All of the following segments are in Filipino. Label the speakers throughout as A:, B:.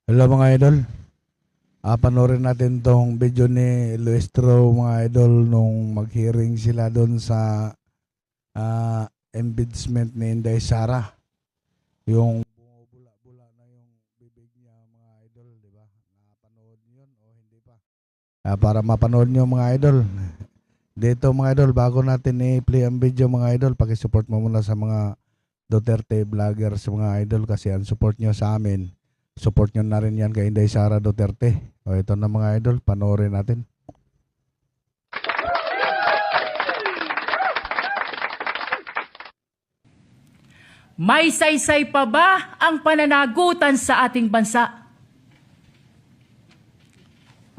A: Hello mga idol. Panoorin natin tong video ni Luestro mga idol nung mag-hearing sila doon sa impeachment ni Inday Sara. Yung bumubula-bula na yung bibig niya mga idol, di ba? Napanood niyo yun o hindi pa? Para mapanood niyo mga idol. Dito mga idol, bago natin i-play ang video mga idol, paki-support mo muna sa mga Duterte vloggers mga idol kasi ang support niyo sa amin. Support nyo na rin yan kay Inday Sara Duterte. O ito na mga idol, panoorin natin.
B: May saysay pa ba ang pananagutan sa ating bansa?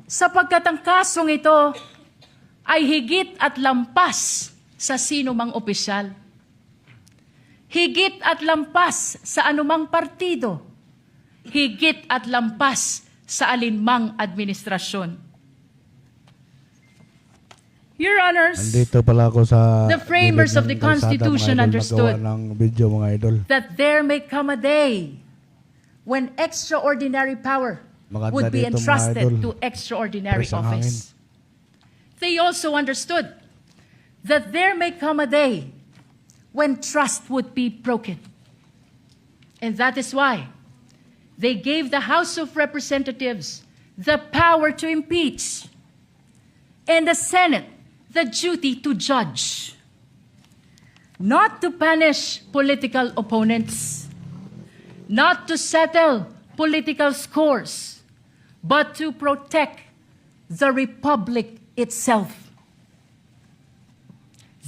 B: Sapagkat ang kasong ito ay higit at lampas sa sino mang opisyal. Higit at lampas sa anumang partido. Higit at lampas sa alinmang administrasyon. Your Honors,
A: Andito pala ako sa
B: the framers of the Constitution understood
A: ng video mga idol.
B: that there may come a day when extraordinary power
A: Maganda
B: would be
A: dito, mga
B: entrusted
A: idol.
B: to extraordinary
A: Press ang
B: office. They also understood that there may come a day when trust would be broken. And that is why they gave the House of Representatives the power to impeach and the Senate the duty to judge, not to punish political opponents, not to settle political scores, but to protect the republic itself.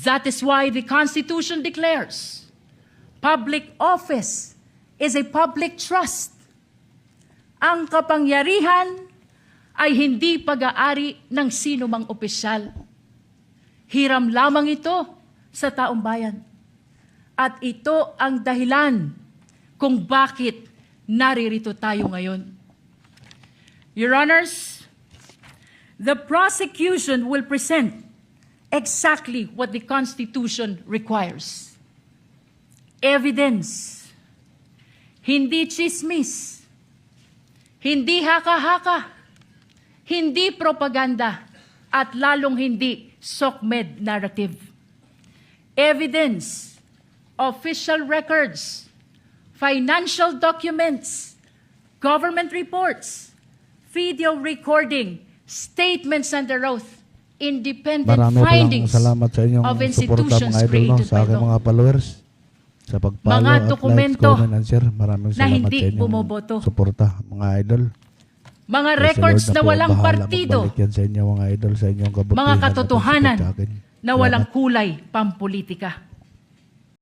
B: That is why the Constitution declares public office is a public trust. Ang kapangyarihan ay hindi pag-aari ng sino mang opisyal. Hiram lamang ito sa taong bayan. At ito ang dahilan kung bakit naririto tayo ngayon. Your Honors, the prosecution will present exactly what the Constitution requires. Evidence. Hindi chismis. Hindi haka-haka, hindi propaganda, at lalong hindi SOCMED narrative. Evidence, official records, financial documents, government reports, video recording, statements under oath, independent
A: Marami
B: findings
A: salamat sa inyong
B: of
A: suporta
B: institutions
A: mga idol
B: created
A: sa
B: by
A: aking
B: law.
A: mga followers. Sa pagpalo
B: Mga
A: at
B: dokumento
A: like, comment and share. Maraming
B: na
A: salamat
B: hindi
A: sa inyong
B: bumoboto.
A: suporta mga idol.
B: Mga
A: Praise the
B: records
A: Lord
B: na
A: po,
B: walang
A: bahala
B: partido,
A: magbalik yan sa inyo mga idol, sa inyong kabutihan
B: mga
A: at
B: katotohanan
A: pagsupport sa akin.
B: na walang
A: Salamat.
B: kulay pampolitika.